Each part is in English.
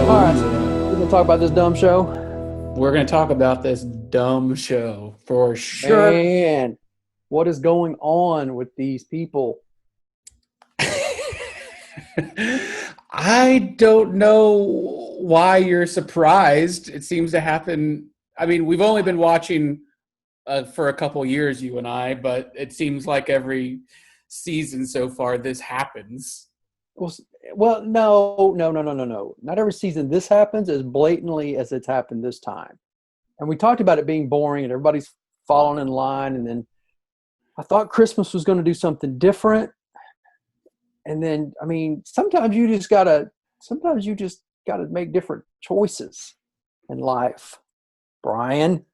All right, yeah. we're gonna talk about this dumb show. We're going to talk about this dumb show for sure. Man, what is going on with these people? I don't know why you're surprised. It seems to happen. I mean, we've only been watching for a couple years, you and I, but it seems like every season so far this happens. Well, well, no, no, no, no, no, no. Not every season this happens as blatantly as it's happened this time. And we talked about it being boring and everybody's falling in line. And then I thought Christmas was going to do something different. And then, I mean, sometimes you just gotta make different choices in life, Bryan.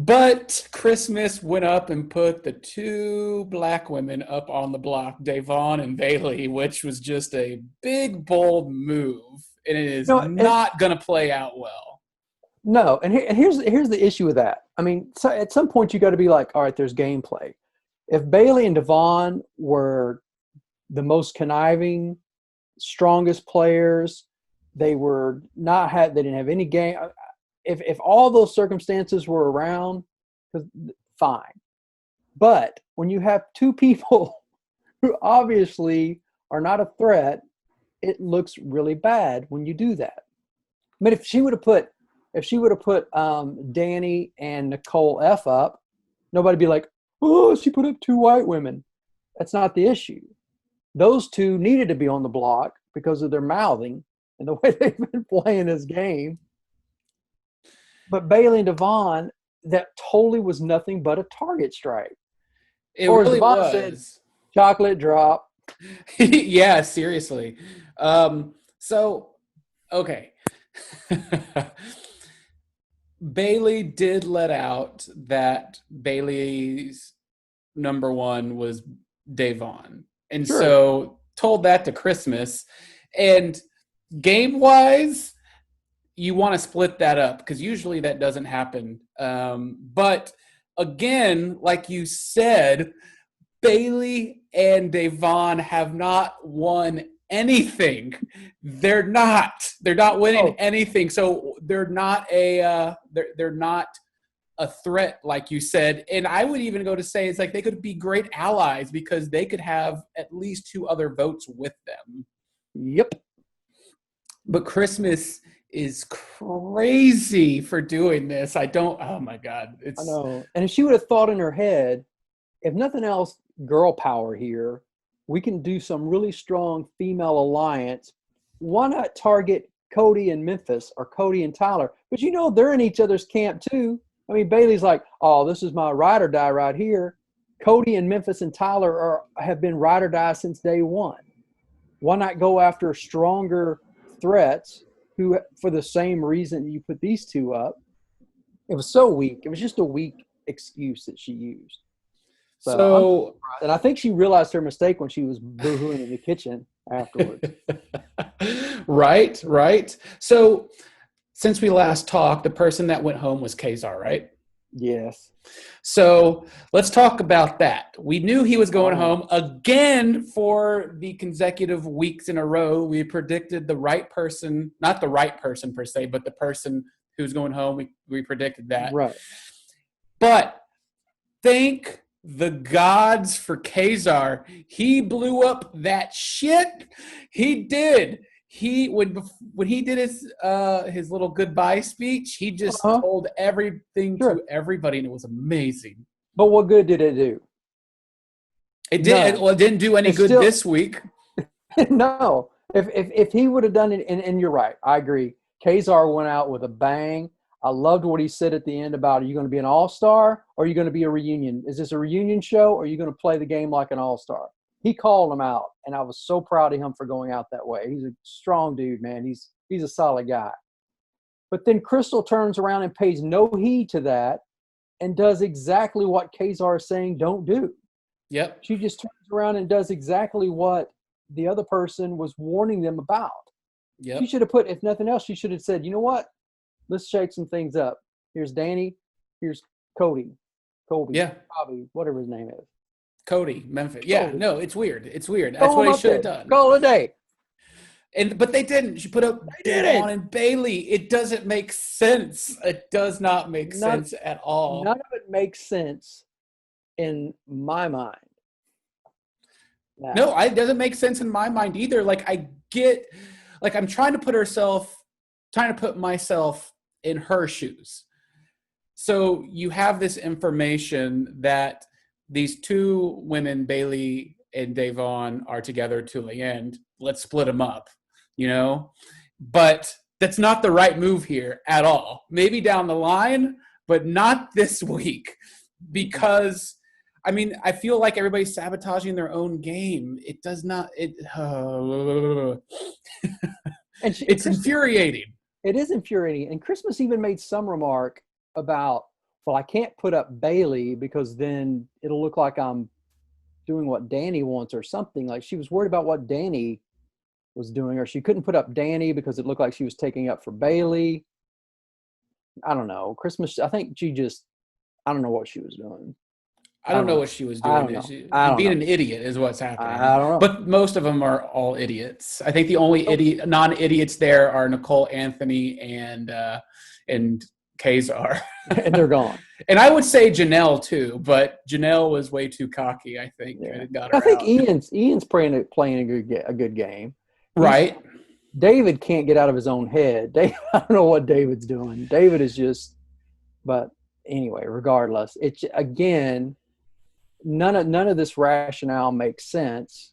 But Christmas went up and put the two black women up on the block, Davonne and Bayley, which was just a big, bold move. And it is No, and not going to play out well. no, and here's the issue with that. I mean, so at some point you got to be like, all right, there's gameplay. If Bailey and Davonne were the most conniving, strongest players, they didn't have any game. If all those circumstances were around, fine. But when you have two people who obviously are not a threat, it looks really bad when you do that. I mean, if she would have put Danny and Nicole F up, nobody'd be like, oh, she put up two white women. That's not the issue. Those two needed to be on the block because of their mouthing and the way they've been playing this game. But Bailey and Davonne, that totally was nothing but a target strike. It Or as really Davonne said, was. chocolate drop. Yeah, seriously. So, okay. Bailey did let out that Bailey's number one was Davon. And Sure. so told that to Christmas. And game wise, you want to split that up because usually that doesn't happen. But again, like you said, Bailey and Davon have not won anything. They're not. They're not winning Oh, anything. So they're not a threat, like you said. And I would even go to say it's like they could be great allies because they could have at least two other votes with them. yep. But Christmas is crazy for doing this. I don't. Oh my God! I It's know. And if she would have thought in her head, if nothing else, girl power here, we can do some really strong female alliance. Why not target Cody and Memphis or Cody and Tyler? But they're in each other's camp too. I mean, Bailey's like, oh, this is my ride or die right here. Cody and Memphis and Tyler have been ride or die since day one. Why not go after stronger threats who, for the same reason you put these two up? It was so weak. It was just a weak excuse that she used. So I'm so surprised. And I think she realized her mistake when she was boohooing in the kitchen afterwards. right, right. So since we last talked, the person that went home was Kaysar, right? Yes. So let's talk about that. We knew he was going Oh, home again for the consecutive weeks in a row. We predicted the right person, not the right person per se, but the person who's going home. We predicted that. right. But thank the gods for Kaysar. He blew up that shit. He did. When he did his little goodbye speech, he just Uh-huh. told everything to Sure. everybody, and it was amazing. But what good did it do? It did. None. Well, it didn't do any It's good still this week. no. If he would have done it, and you're right, I agree. Kazar went out with a bang. I loved what he said at the end about, are you going to be an all-star or are you going to be a reunion? Is this a reunion show or are you going to play the game like an all-star? He called him out, and I was so proud of him for going out that way. He's a strong dude, man. He's a solid guy. But then Crystal turns around and pays no heed to that and does exactly what Kazar is saying don't do. Yep. She just turns around and does exactly what the other person was warning them about. She Yep. should have put, if nothing else, she should have said, you know what? Let's shake some things up. Here's Danny. Here's Cody. Colby. Yeah. Bobby, whatever his name is. Cody, Memphis. Yeah, Cody. no, it's weird. It's weird. That's Throw what him he up should have there. done. Call it a day. But they didn't. She put up They Davonne didn't. and Bayley. It doesn't make sense. It does not make None, sense at all. none of it makes sense in my mind. No, it doesn't make sense in my mind either. Like I get, like I'm trying to put myself in her shoes. So you have this information that these two women, Bayley and Davonne, are together till the end. Let's split them up, But that's not the right move here at all. Maybe down the line, but not this week. Because, I feel like everybody's sabotaging their own game. It does not. It's infuriating. It is infuriating. And Christmas even made some remark about, well, I can't put up Bayley because then it'll look like I'm doing what Danny wants or something. Like she was worried about what Danny was doing, or she couldn't put up Danny because it looked like she was taking up for Bayley. I don't know. Christmas, I think I don't know what she was doing. I don't know what she was doing. Being an idiot is what's happening. I don't know. But most of them are all idiots. I think the only non-idiots there are Nicole Anthony and Kaysar. And they're gone. And I would say Janelle too, but Janelle was way too cocky, I think. Yeah. And got her I think out. Ian's playing a good game. Right. David can't get out of his own head. I don't know what David's doing. David is just, but anyway, regardless, it's again, none of this rationale makes sense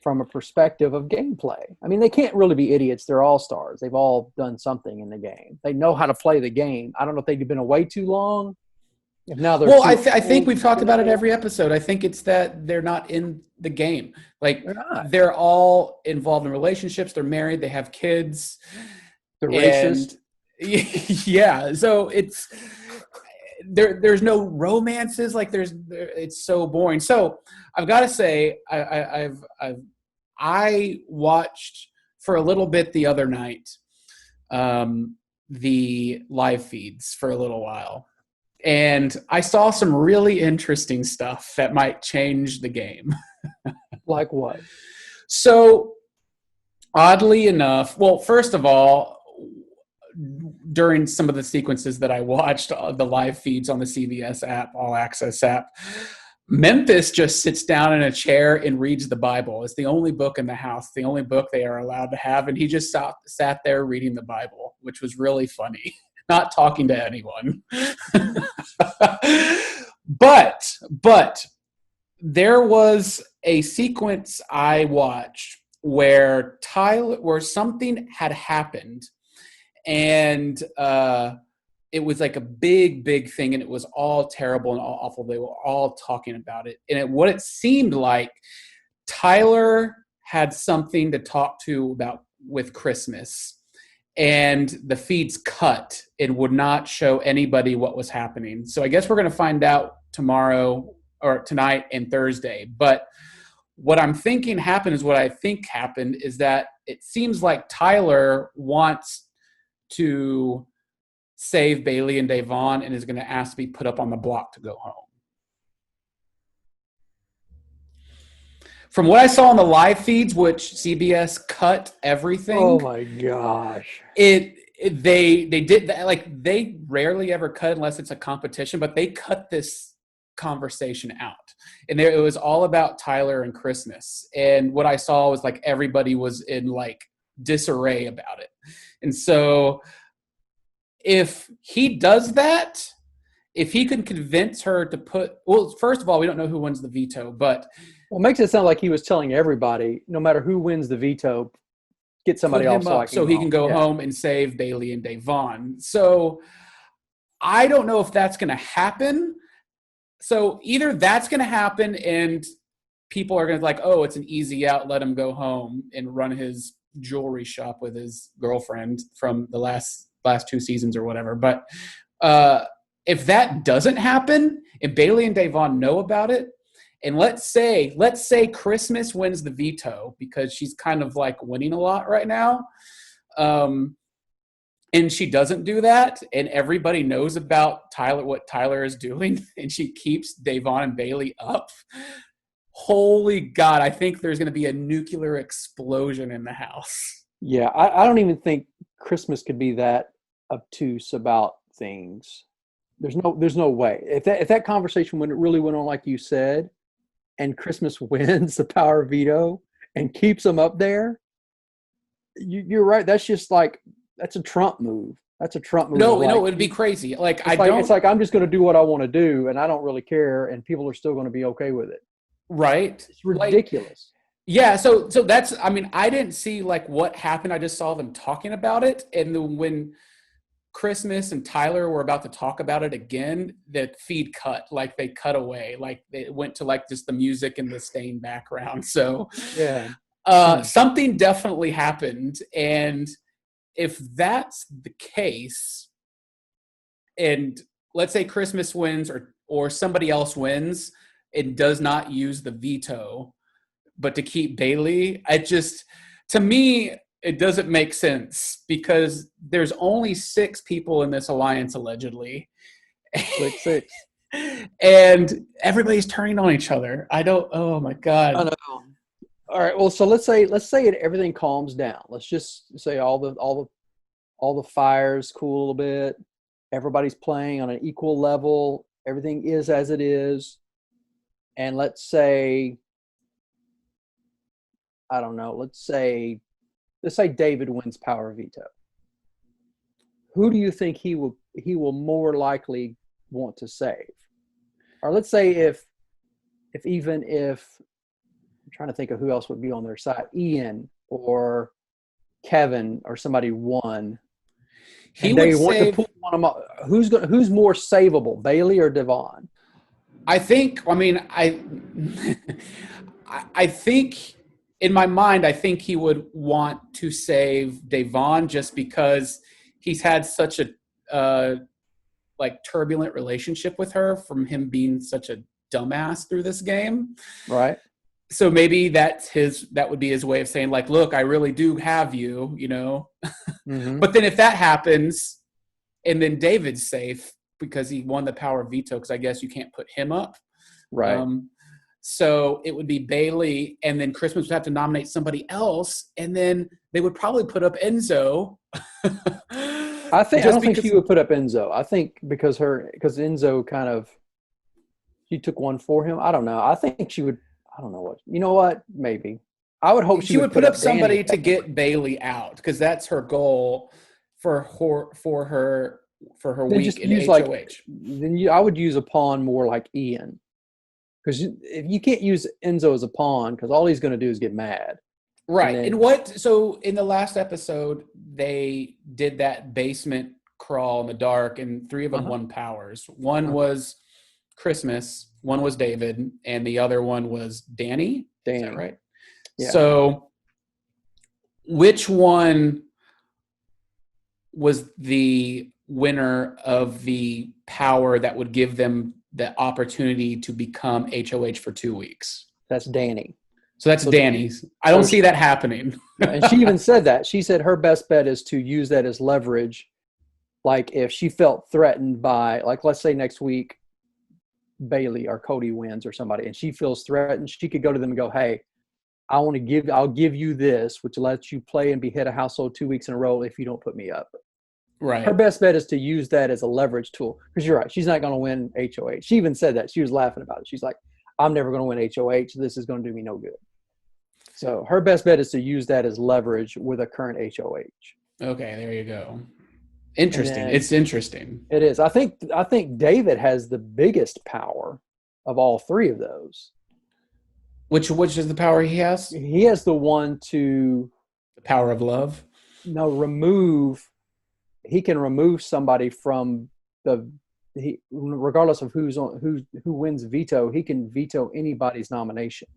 from a perspective of gameplay. They can't really be idiots. They're all-stars. They've all done something in the game. They know how to play the game. I don't know if they've been away too long. If now they're I think we've talked about it every episode. I think it's that they're not in the game. Like they're all involved in relationships. They're married. They have kids. They're racist. Yeah. So it's there's no romances. Like it's so boring. So I've got to say I watched for a little bit the other night the live feeds for a little while. And I saw some really interesting stuff that might change the game. Like what? So, oddly enough, well, first of all, during some of the sequences that I watched, the live feeds on the CBS app, All Access app, Memphis just sits down in a chair and reads the Bible. It's the only book in the house, the only book they are allowed to have. And he just sat there reading the Bible, which was really funny. Not talking to anyone. But there was a sequence I watched where something had happened, and it was like a big thing, and it was all terrible and all awful. They were all talking about it. And what it seemed like, Tyler had something to talk to about with Christmas. And the feeds cut. It would not show anybody what was happening. So I guess we're going to find out tomorrow or tonight and Thursday. But what I'm thinking happened is what I think happened is that it seems like Tyler wants to save Bayley and Davonne and is going to ask to be put up on the block to go home. From what I saw on the live feeds, which CBS cut everything. Oh my gosh! They did that, like they rarely ever cut unless it's a competition, but they cut this conversation out, and it was all about Tyler and Christmas. And what I saw was like everybody was in like disarray about it. And so, if he does that, if he can convince her to first of all, we don't know who wins the veto, but. Well, it makes it sound like he was telling everybody, no matter who wins the veto, get somebody else so he can go home and save Bayley and Davonne. So I don't know if that's going to happen. So either that's going to happen and people are going to like, oh, it's an easy out, let him go home and run his jewelry shop with his girlfriend from the last 2 seasons or whatever. But if that doesn't happen, if Bayley and Davonne know about it, and let's say Christmas wins the veto because she's kind of like winning a lot right now. and she doesn't do that, and everybody knows about what Tyler is doing, and she keeps Davonne and Bayley up. Holy God, I think there's going to be a nuclear explosion in the house. Yeah, I don't even think Christmas could be that obtuse about things. There's no way. If that conversation really went on like you said, and Christmas wins the power of veto and keeps them up there, you're right. That's just like, that's a Trump move. That's a Trump move. No, it'd be crazy. It's like I'm just going to do what I want to do, and I don't really care, and people are still going to be okay with it. Right. It's ridiculous. Yeah. So that's, I mean, I didn't see like what happened. I just saw them talking about it. And then when Christmas and Tyler were about to talk about it again, the feed cut, like they cut away, like it went to like just the music and the stained background. So yeah, something definitely happened. And if that's the case, and let's say Christmas wins or somebody else wins, it does not use the veto, but to keep Bayley, to me, it doesn't make sense because there's only 6 people in this alliance, allegedly. Six. And everybody's turning on each other. Oh my God. I know. All right. Well, so let's say everything calms down. Let's just say all the fires cool a little bit. Everybody's playing on an equal level. Everything is as it is. And let's say, I don't know, let's say David wins power veto. Who do you think he will more likely want to save? Or let's say if I'm trying to think of who else would be on their side, Ian or Kevin or somebody won. He would save. To pull one of them, who's more savable, Bayley or Davonne? I think in my mind, I think he would want to save Davonne just because he's had such a turbulent relationship with her from him being such a dumbass through this game. Right. So maybe that would be his way of saying like, look, I really do have you, you know. Mm-hmm. But then if that happens and then David's safe because he won the power of veto, because I guess you can't put him up. Right. So it would be Bayley, and then Christmas would have to nominate somebody else, and then they would probably put up Enzo. I don't think she would put up Enzo. I think because Enzo kind of, she took one for him. I don't know. I think she would. I don't know what. You know what? Maybe. I would hope she would put up somebody Danny, to get Bayley out because that's her goal for her week in HOH. I would use a pawn more like Ian. Because you can't use Enzo as a pawn because all he's going to do is get mad. Right. So in the last episode, they did that basement crawl in the dark, and 3 of them won powers. One was Christmas, one was David, and the other one was Danny. Is that right? Yeah. So which one was the winner of the power that would give them the opportunity to become HOH for 2 weeks? That's Danny. So that's Danny's. I don't see that happening. And she even said that. She said her best bet is to use that as leverage. Like if she felt threatened by, like let's say next week, Bayley or Cody wins or somebody, and she feels threatened, she could go to them and go, hey, I'll give you this, which lets you play and be head of household 2 weeks in a row if you don't put me up. Right. Her best bet is to use that as a leverage tool. Because you're right. She's not going to win HOH. She even said that. She was laughing about it. She's like, I'm never going to win HOH. This is going to do me no good. So her best bet is to use that as leverage with a current HOH. Okay, there you go. Interesting. It's interesting. It is. I think David has the biggest power of all 3 of those. Which is the power he has? He has the one to... The power of love? No, remove... He can remove somebody from regardless of who wins veto, he can veto anybody's nomination.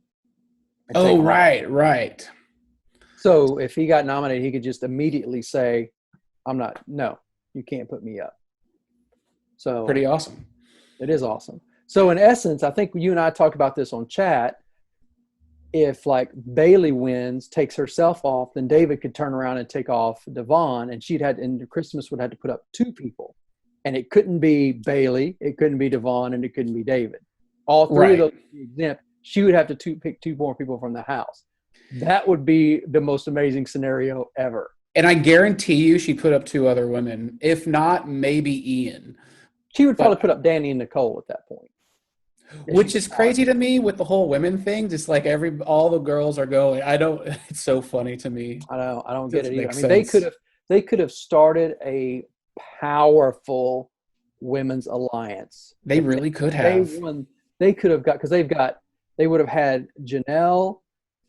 Oh, right. So if he got nominated, he could just immediately say, no, you can't put me up. So pretty awesome. It is awesome. So in essence, I think you and I talked about this on chat. if like Bayley wins, takes herself off, then David could turn around and take off Davonne, and Christmas would have to put up 2 people. And it couldn't be Bayley, it couldn't be Davonne, and it couldn't be David. All 3 of those would be exempt. She would have to pick 2 more people from the house. That would be the most amazing scenario ever. And I guarantee you she put up 2 other women. If not, maybe Ian. She would probably put up Danny and Nicole at that point. Which is crazy to me with the whole women thing. Just like all the girls are going. It's so funny to me. I don't get it either. I mean, sense. they could have started a powerful women's alliance. They really could have. They could have got, because they would have had Janelle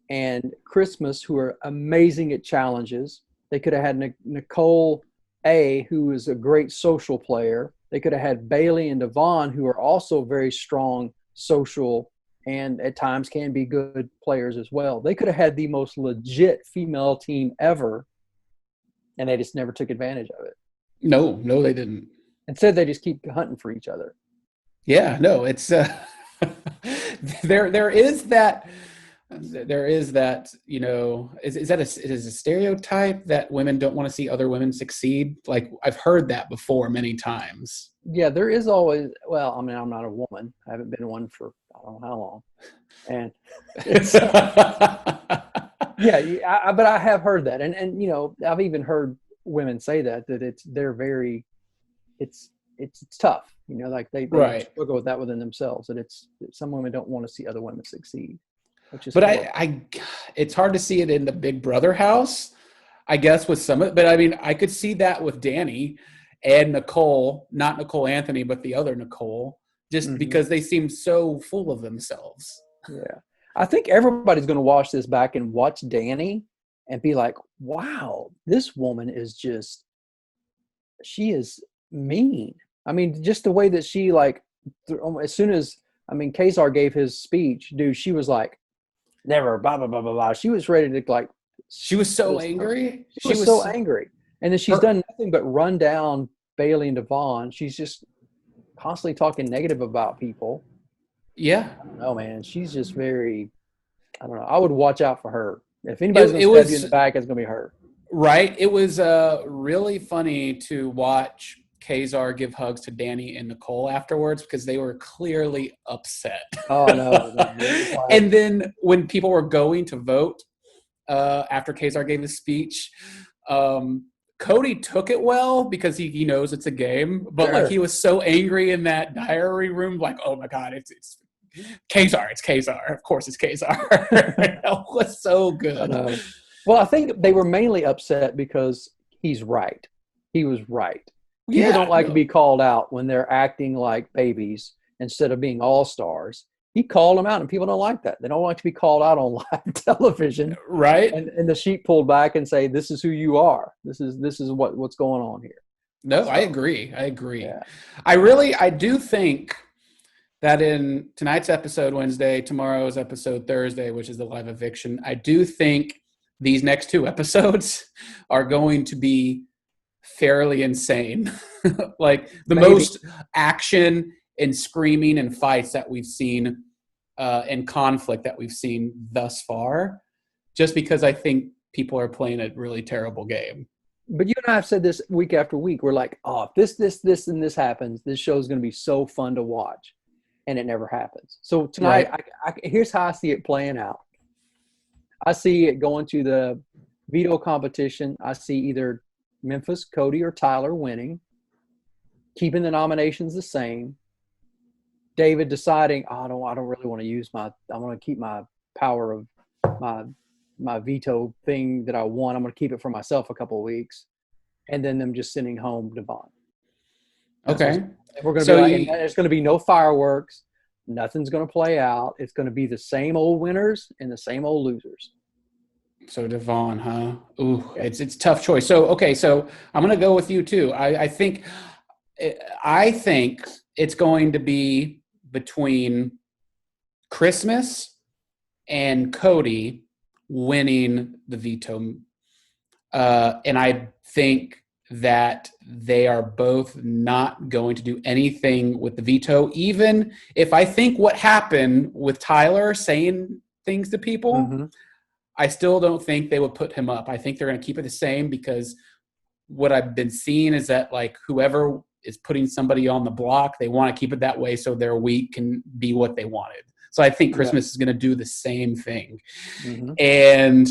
and Christmas, who are amazing at challenges. They could have had Nicole A., who is a great social player. They could have had Bayley and Davonne, who are also very strong social and at times can be good players as well. They could have had the most legit female team ever, and they just never took advantage of it. No, they didn't. Instead, they just keep hunting for each other. Yeah, no, it's there is that, you know, is a stereotype that women don't want to see other women succeed? Like, I've heard that before many times. Yeah, there is always, well, I mean, I'm not a woman. I haven't been one for I don't know how long. And it's, but I have heard that. And you know, I've even heard women say that it's tough. You know, like they struggle with that within themselves. And some women don't want to see other women succeed. But it's hard to see it in the Big Brother house, I guess, with some of it. But I mean, I could see that with Danny and Nicole, not Nicole Anthony, but the other Nicole, just because they seem so full of themselves. Yeah. I think everybody's going to watch this back and watch Danny and be like, wow, this woman she is mean. I mean, just the way that she, like, as soon as, Kaysar gave his speech, dude, she was like, never, blah, blah, blah, blah, blah. She was ready to, like. She was so angry. She was so angry. And then she's done nothing but run down Bayley and Davonne. She's just constantly talking negative about people. Yeah. I don't know, man. She's just very, I don't know. I would watch out for her. If anybody's going to stab you in the back, it's going to be her. Right. It was really funny to watch Kaysar give hugs to Danny and Nicole afterwards because they were clearly upset. Oh, no. And then when people were going to vote after Kaysar gave his speech, Cody took it well because he knows it's a game, but like he was so angry in that diary room, like, oh my God, it's Kaysar, it's Kaysar. Of course it's Kaysar. That was so good. Well, I think they were mainly upset because he's right. He was right. People don't like to be called out when they're acting like babies instead of being all-stars. He called them out, and people don't like that. They don't like to be called out on live television. Right. And the sheep pulled back and say, this is who you are. This is what's going on here. No, so, I agree. Yeah. I do think that in tonight's episode Wednesday, tomorrow's episode Thursday, which is the live eviction, I do think these next 2 episodes are going to be fairly insane. Like the most action and screaming and fights that we've seen and conflict that we've seen thus far, just because I think people are playing a really terrible game. But you and I have said this week after week. We're like, oh, if this, and this happens, this show is going to be so fun to watch. And it never happens. So tonight, here's how I see it playing out. I see it going to the veto competition. I see either Memphis, Cody, or Tyler winning, keeping the nominations the same. David deciding, I don't really want to use I want to keep my power of my veto thing that I want. I'm going to keep it for myself a couple of weeks, and then them just sending home Davonne. Okay. We're going to be there's going to be no fireworks. Nothing's going to play out. It's going to be the same old winners and the same old losers. So Davonne, huh? Ooh, it's a tough choice. So I'm going to go with you too. I think it's going to be between Christmas and Cody winning the veto. And I think that they are both not going to do anything with the veto, even if I think what happened with Tyler saying things to people. Mm-hmm. I still don't think they would put him up. I think they're going to keep it the same because what I've been seeing is that like whoever is putting somebody on the block, they want to keep it that way so their week can be what they wanted. So I think Christmas is going to do the same thing. Mm-hmm. And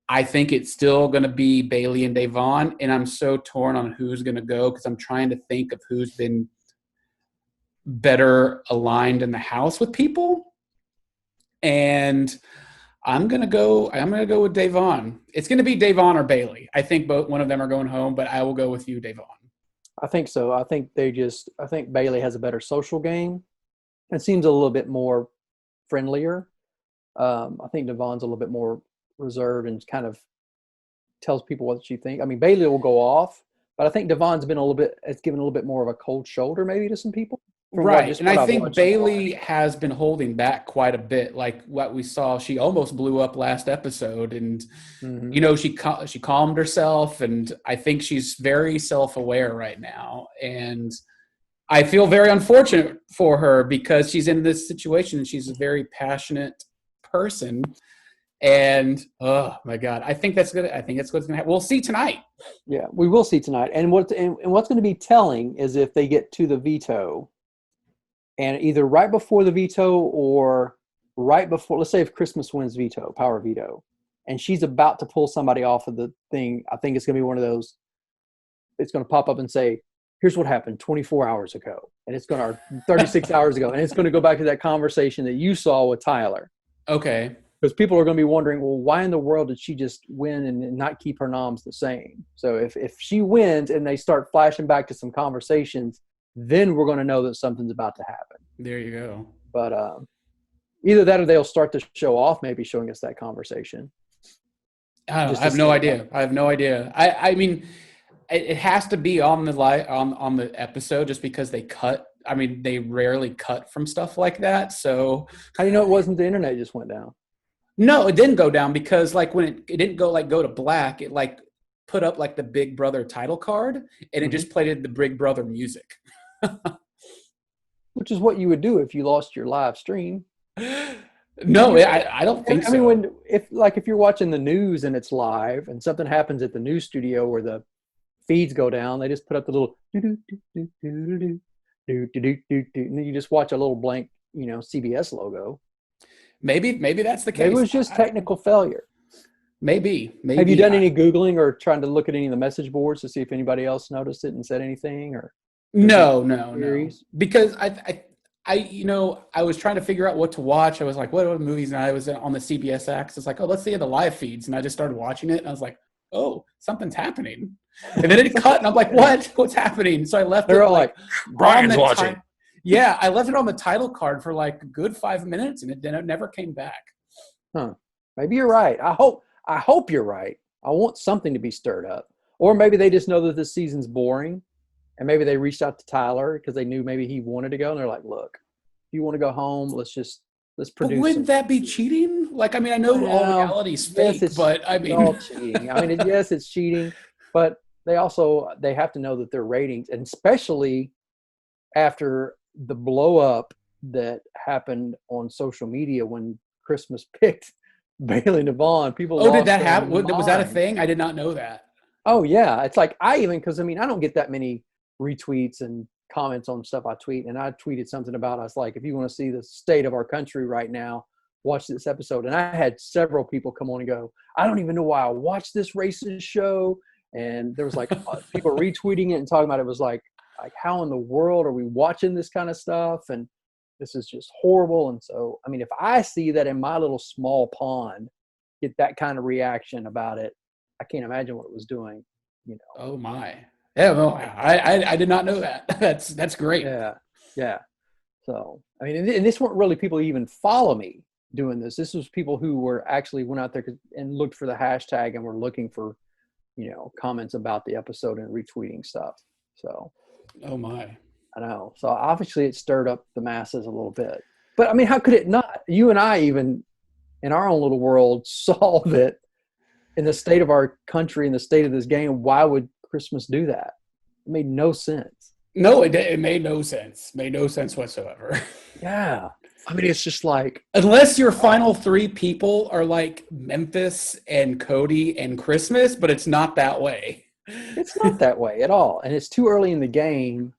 I think it's still going to be Bayley and Davonne. And I'm so torn on who's going to go because I'm trying to think of who's been better aligned in the house with people. And I'm gonna go with Davonne. It's gonna be Davonne or Bayley. I think one of them are going home, but I will go with you, Davonne. I think so. I think Bayley has a better social game and seems a little bit more friendlier. I think Davonne's a little bit more reserved and kind of tells people what she thinks. I mean, Bayley will go off, but I think Davonne's it's given a little bit more of a cold shoulder maybe to some people. Right. And I think Bayley has been holding back quite a bit. Like what we saw, she almost blew up last episode and, you know, she calmed herself. And I think she's very self-aware right now. And I feel very unfortunate for her because she's in this situation and she's a very passionate person. And, oh my God, I think that's what's going to happen. We'll see tonight. Yeah, we will see tonight. And what's going to be telling is if they get to the veto. And either right before the veto or right before, let's say if Christmas wins veto, power veto, and she's about to pull somebody off of the thing, I think it's going to be one of those, it's going to pop up and say, here's what happened 24 hours ago. And it's going to, 36 hours ago. And it's going to go back to that conversation that you saw with Tyler. Okay. Because people are going to be wondering, well, why in the world did she just win and not keep her noms the same? So if she wins and they start flashing back to some conversations, then we're going to know that something's about to happen. There you go. But either that or they'll start the show off, maybe showing us that conversation. I have no idea. I mean, it has to be on the episode just because they cut. I mean, they rarely cut from stuff like that. So how do you know it wasn't the internet just went down? No, it didn't go down because like when it didn't go to black, it like put up like the Big Brother title card and it just played the Big Brother music. Which is what you would do if you lost your live stream. No, I don't think so. I mean, if you're watching the news and it's live and something happens at the news studio where the feeds go down, they just put up the little and then you just watch a little blank, CBS logo. Maybe that's the case. Maybe it was just technical failure. Maybe. Have you done any Googling or trying to look at any of the message boards to see if anybody else noticed it and said anything or? No. Because I was trying to figure out what to watch. I was like, what movies? And I was on the CBS X. It's like, oh, let's see the live feeds. And I just started watching it. And I was like, oh, something's happening. And then it cut. And I'm like, what? What's happening? So I left They're all like, Bryan's watching. Yeah, I left it on the title card for like a good 5 minutes. And it never came back. Huh. Maybe you're right. I hope you're right. I want something to be stirred up. Or maybe they just know that this season's boring. And maybe they reached out to Tyler because they knew maybe he wanted to go. And they're like, look, if you want to go home, let's produce. But wouldn't that be cheating? Like, I mean, I know all reality's fake, but I mean. It's all cheating. I mean, yes, it's cheating. But they have to know that their ratings, and especially after the blow up that happened on social media when Christmas picked Bayley and Davonne, people. Oh, did that happen? Was that a thing? I did not know that. Oh yeah, it's like because I don't get that many retweets and comments on stuff I tweet, and I tweeted something about us like, if you want to see the state of our country right now, watch this episode. And I had several people come on and go, I don't even know why I watched this racist show. And there was like people retweeting it and talking about it. It was like how in the world are we watching this kind of stuff? And this is just horrible. And so, I mean, if I see that in my little small pond, get that kind of reaction about it, I can't imagine what it was doing, Oh my. Yeah, no, I did not know that. That's great. Yeah. So, I mean, and this weren't really people who even follow me doing this. This was people who were actually went out there and looked for the hashtag and were looking for, comments about the episode and retweeting stuff. So. Oh my. I know. So obviously it stirred up the masses a little bit. But I mean, how could it not? You and I even in our own little world saw that in the state of our country, in the state of this game, why would Christmas do that? It made no sense. No, it made no sense. Made no sense whatsoever. Yeah. I mean, it's just like, Unless your final three people are like Memphis and Cody and Christmas, but it's not that way. it's not that way at all. And it's too early in the game.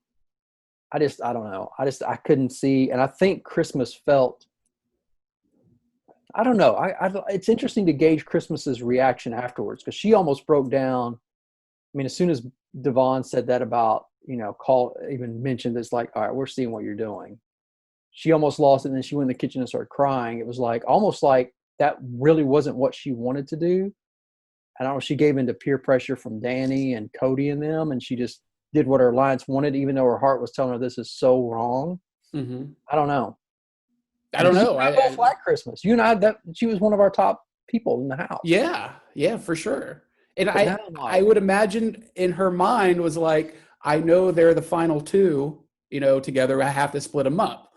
I don't know. I couldn't see. And I think Christmas felt, I don't know. It's interesting to gauge Christmas's reaction afterwards, because she almost broke down. I mean, as soon as Davonne said that about, even mentioned this, like, all right, we're seeing what you're doing. She almost lost it. And then she went in the kitchen and started crying. It was like, almost like that really wasn't what she wanted to do. I don't know. She gave into peer pressure from Danny and Cody and them. And she just did what her alliance wanted, even though her heart was telling her this is so wrong. Mm-hmm. I don't know. I don't know. I both like Christmas. You and I, that she was one of our top people in the house. Yeah, for sure. And But I would imagine in her mind was like, I know they're the final two, together. I have to split them up.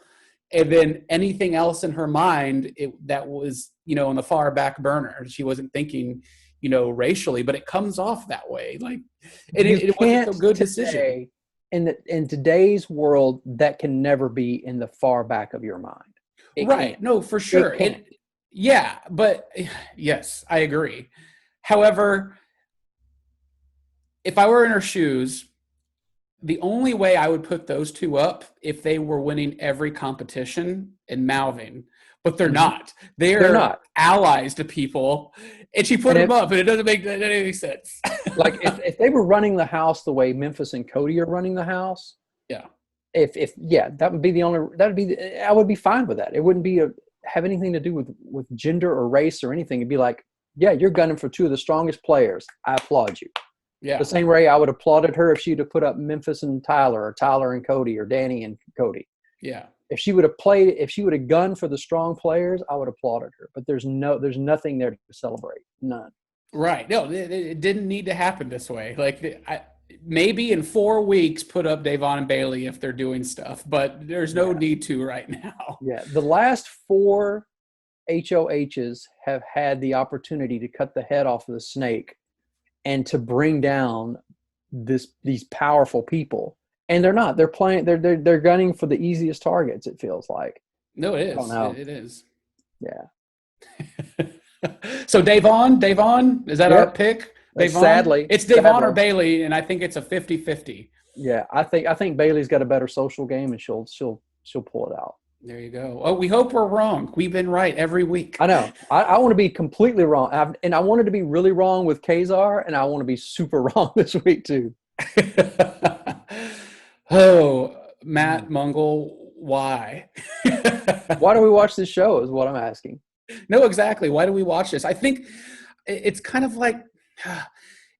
And then anything else in her mind, that was, on the far back burner. She wasn't thinking, racially, but it comes off that way. Like, it wasn't a good decision. In today's world, that can never be in the far back of your mind. Right. Can't. No, for sure. But yes, I agree. However, if I were in her shoes, the only way I would put those two up if they were winning every competition and mouthing, but they're not. They're not allies to people, and she put them up, and it doesn't make any sense. Like if they were running the house the way Memphis and Cody are running the house, that would be I would be fine with that. It wouldn't have anything to do with gender or race or anything. It'd be like, yeah, you're gunning for two of the strongest players. I applaud you. Yeah. The same way I would have applauded her if she'd have put up Memphis and Tyler, or Tyler and Cody, or Danny and Cody. Yeah. If she would have gunned for the strong players, I would have applauded her. But there's nothing there to celebrate. None. Right. No, it didn't need to happen this way. Like, maybe in 4 weeks, put up Davonne and Bayley if they're doing stuff, but there's no need to right now. Yeah. The last 4 HOHs have had the opportunity to cut the head off of the snake and to bring down these powerful people. And they're not. They're playing. They're gunning for the easiest targets. It feels like. No, it is. It is. Yeah. So Davonne, is that our pick? Davonne? Sadly, it's Davonne or Bayley, and I think it's a 50-50. Yeah, I think Bayley's got a better social game, and she'll pull it out. There you go. Oh, we hope we're wrong. We've been right every week. I know. I want to be completely wrong, and I wanted to be really wrong with Kaysar, and I want to be super wrong this week too. Oh, Matt Mungle, why? Why do we watch this show is what I'm asking. No, exactly. Why do we watch this? I think it's kind of like,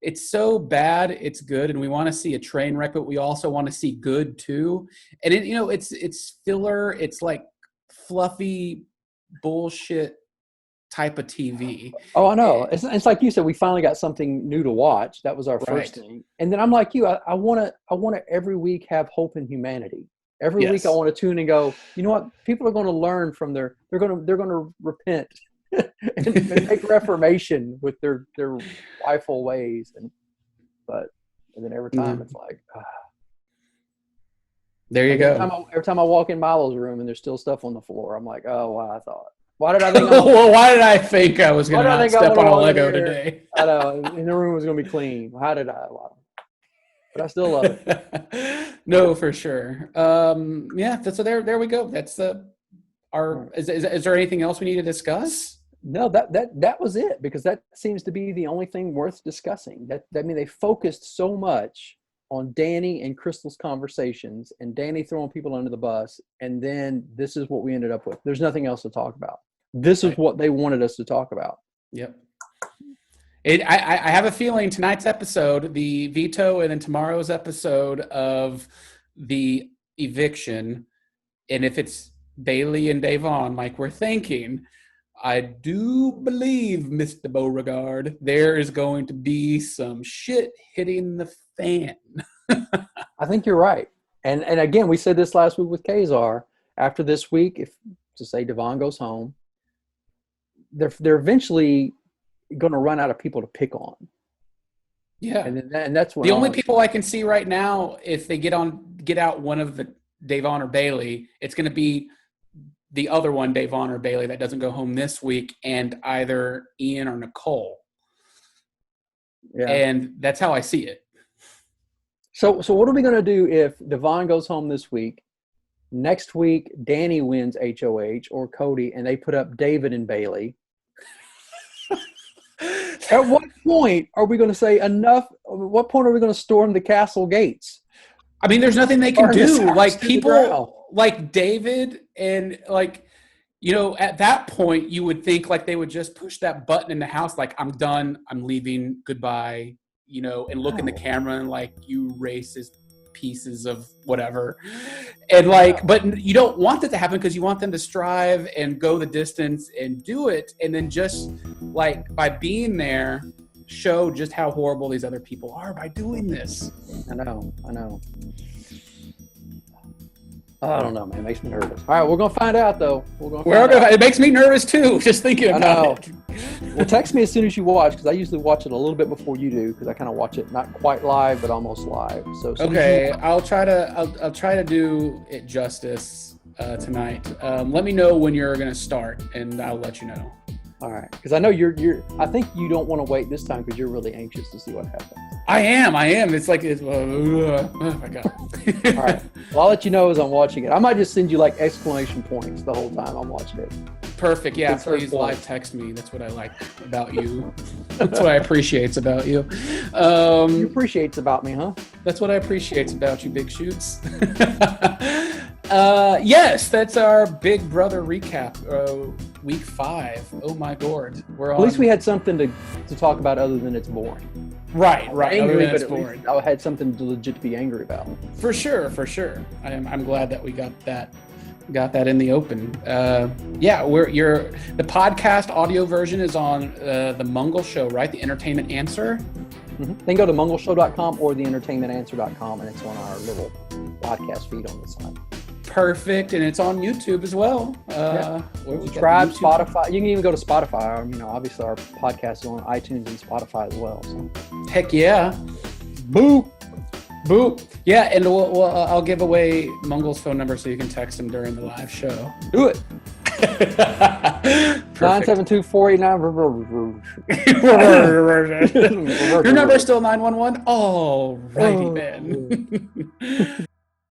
it's so bad it's good, and we want to see a train wreck, but we also want to see good too. And it's filler. It's like fluffy bullshit type of TV. Oh, I know. It's like you said, we finally got something new to watch. That was our first thing. And then I'm like you, I want to every week have hope in humanity. Every week I want to tune and go, you know what? People are going to learn from they're going to repent and make reformation with their wifeful ways. And then every time it's like, there you go. Every time I walk in Milo's room and there's still stuff on the floor, I'm like, oh, wow, why did I think why did I think I was going to step on a Lego today? I know, and the room was going to be clean. How did I? Wow. But I still love it. No, for sure. So there we go. That's our. Is there anything else we need to discuss? No, that was it, because that seems to be the only thing worth discussing. They focused so much on Danny and Crystal's conversations and Danny throwing people under the bus, and then this is what we ended up with. There's nothing else to talk about. This is what they wanted us to talk about. Yep. I have a feeling tonight's episode, the veto, and then tomorrow's episode of the eviction, and if it's Bayley and Davonne, like we're thinking, I do believe, Mr. Beauregard, there is going to be some shit hitting the fan. I think you're right. And again, we said this last week with Kaysar. After this week, if to say Davonne goes home, they're eventually going to run out of people to pick on. Yeah, and that's what the only people I can see right now, if they get out one of the Davonne or Bayley, it's going to be the other one, Davonne or Bayley, that doesn't go home this week, and either Ian or Nicole. Yeah. And that's how I see it. So what are we going to do if Davonne goes home this week? Next week, Danny wins HOH or Cody, and they put up David and Bayley. At what point are we going to say enough? At what point are we going to storm the castle gates? I mean, there's nothing they can do. Like people like David and like, you know, at that point you would think like they would just push that button in the house. Like, I'm done. I'm leaving. Goodbye. You know, and look in the camera and like, you racist pieces of whatever. And like, but you don't want that to happen because you want them to strive and go the distance and do it. And then just like by being there, show just how horrible these other people are by doing this. I know. I don't know, man. It makes me nervous. All right, we're going to find out, though. It makes me nervous, too, just thinking about it. Well, text me as soon as you watch, because I usually watch it a little bit before you do, because I kind of watch it not quite live, but almost live. So okay, I'll try to do it justice tonight. Let me know when you're going to start, and I'll let you know. All right, because I know I think you don't want to wait this time because you're really anxious to see what happens. I am. It's like, oh my God. All right. Well, I'll let you know as I'm watching it. I might just send you like exclamation points the whole time I'm watching it. Perfect. Yeah, please live text me. That's what I like about you. That's what I appreciate about you. You appreciate about me, huh? That's what I appreciate about you, Big Shoots. Yes, that's our Big Brother recap. Week 5. Oh my God. At least we had something to talk about other than it's boring. Right. Angry, but at least I had something to legit to be angry about. For sure. I'm glad that we got that in the open. Yeah, the podcast audio version is on the Mungle show, right? The Entertainment Answer. Mm-hmm. Then go to mungleshow.com or theentertainmentanswer.com, and it's on our little podcast feed on the side. Perfect, and it's on YouTube as well. Subscribe, Spotify. You can even go to Spotify. You know, obviously our podcast is on iTunes and Spotify as well. So. Heck yeah! Boop. Yeah, and I'll give away Mungle's phone number so you can text him during the live show. Do it. 972-489. Your number is still 911. Oh, righty then.